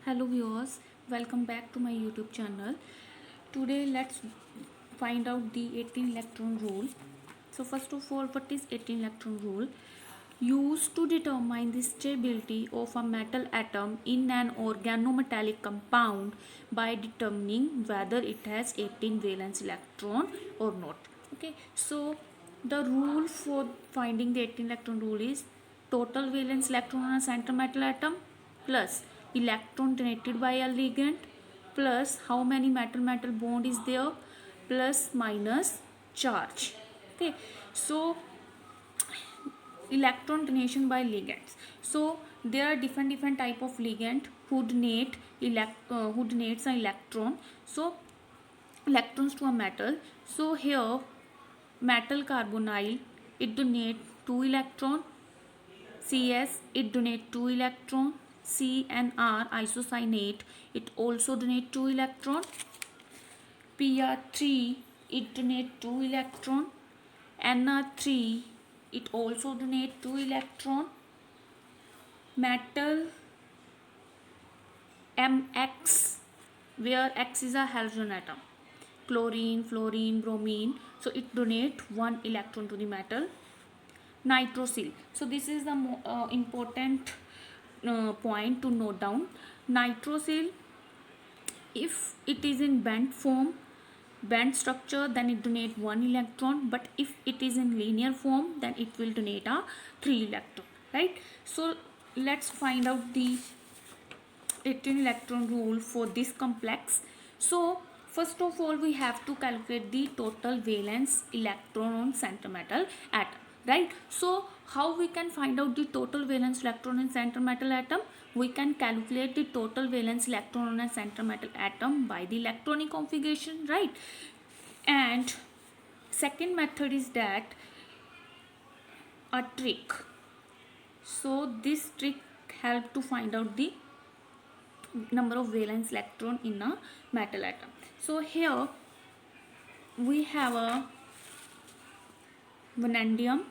Hello viewers, welcome back to my YouTube channel. Today let's find out the 18 electron rule. So first of all, what is 18 electron rule? Used to determine the stability of a metal atom in an organometallic compound by determining whether it has 18 valence electron or not. Okay, so the rule for finding the 18 electron rule is total valence electron on a center metal atom plus electron donated by a ligand plus how many metal metal bond is there plus minus charge. Okay, so electron donation by ligands. So there are different type of ligand who who donates an electron. So electrons to a metal. So here metal carbonyl, it donate 2 electron. Cs, it donate 2 electron. CnR isocyanate, it also donate 2 electron. Pr3, it donate 2 electron. Nr3, it also donate 2 electron. Metal Mx, where X is a halogen atom, chlorine, fluorine, bromine, so it donate 1 electron to the metal. Nitrosyl, so this is the important point to note down. Nitrosyl, if it is in bent structure, then it donate 1 electron, but if it is in linear form, then it will donate a 3 electron, right? So let's find out the 18 electron rule for this complex. So first of all, we have to calculate the total valence electron on center metal atom, right? So how we can find out the total valence electron in center metal atom? We can calculate the total valence electron on a center metal atom by the electronic configuration, right? And second method is that a trick. So this trick help to find out the number of valence electron in a metal atom. So here we have a vanadium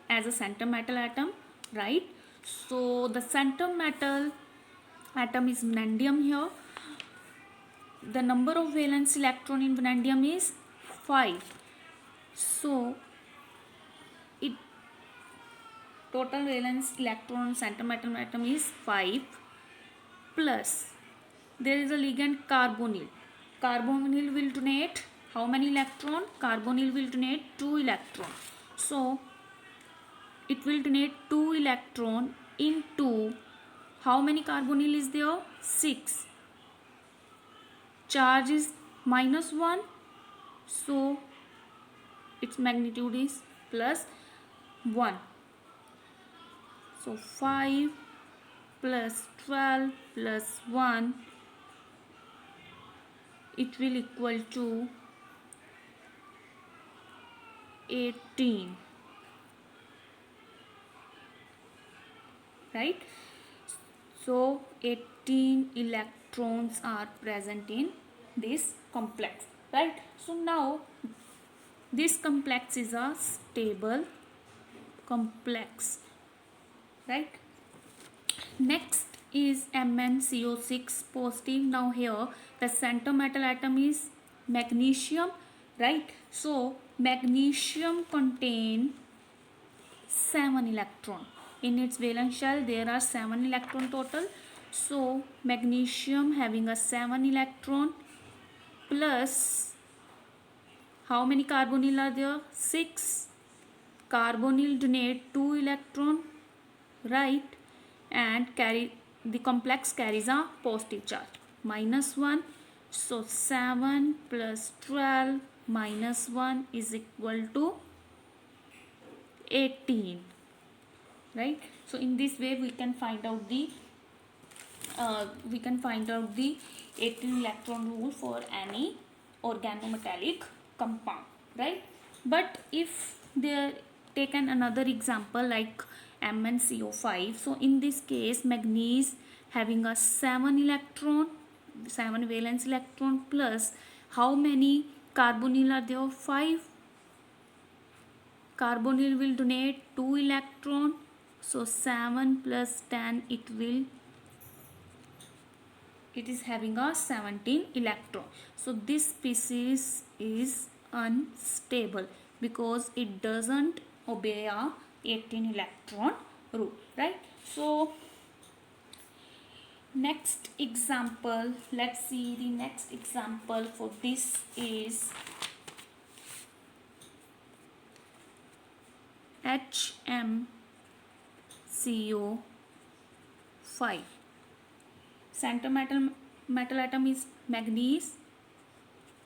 as a center metal atom, right? So the center metal atom is vanadium here. The number of valence electron in vanadium is 5. So it total valence electron center metal atom is 5 plus there is a ligand carbonyl. Carbonyl will donate how many electron? Carbonyl will donate 2 electron. So it will donate 2 electron into how many carbonyl is there? 6. Charge is -1. So its magnitude is +1. So 5 plus 12 plus 1, it will equal to 18, right? So 18 electrons are present in this complex, right? So now this complex is a stable complex, right? Next is MnCO6 positive. Now here the center metal atom is magnesium, right? So magnesium contain 7 electron. In its valence shell there are 7 electron total. So magnesium having a 7 electron plus how many carbonyl are there? 6. Carbonyl donate 2 electron, right? And carry the complex carries a positive charge -1. So 7 plus 12 minus 1 is equal to 18, right? So in this way we can find out the 18 electron rule for any organometallic compound, right? But if they taken another example like MnCO5, so in this case manganese having a 7 electron, 7 valence electron plus how many carbonyl are there? 5. Carbonyl will donate 2 electron, so 7 plus 10 it will it is having a 17 electron. So this species is unstable because it doesn't obey a 18 electron rule, right? So next example, let's see the next example for this is HMCO5. Center metal atom is manganese,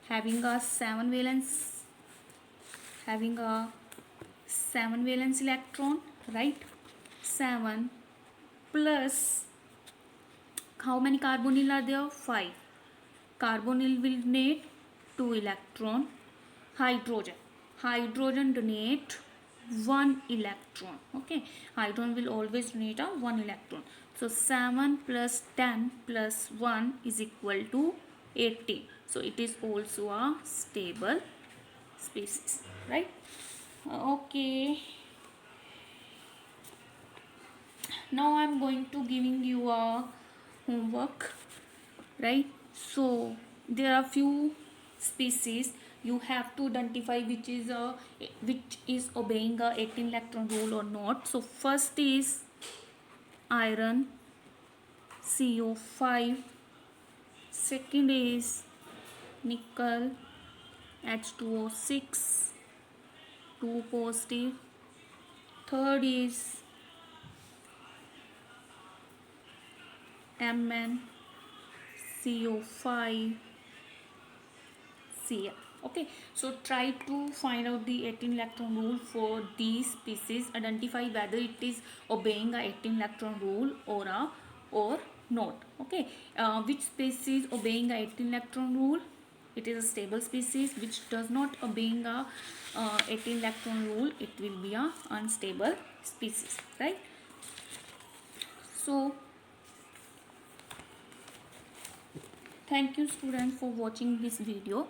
having a 7 valence electron, right? 7 plus, how many carbonyl are there? 5. Carbonyl will donate 2 electron. Hydrogen donate 1 electron. Okay, hydrogen will always donate a 1 electron. So 7 plus 10 plus 1 is equal to 18. So it is also a stable species, right? Okay, now I am going to giving you a homework, right? So there are few species, you have to identify which is obeying a 18 electron rule or not. So first is iron, CO5. Second is nickel, H2O6, 2 positive. Third is MnCO5, Cl. Okay, so try to find out the 18 electron rule for these species, identify whether it is obeying a 18 electron rule or not. Okay, which species obeying a 18 electron rule, it is a stable species. Which does not obeying a 18 electron rule, it will be a unstable species, right? So thank you students for watching this video.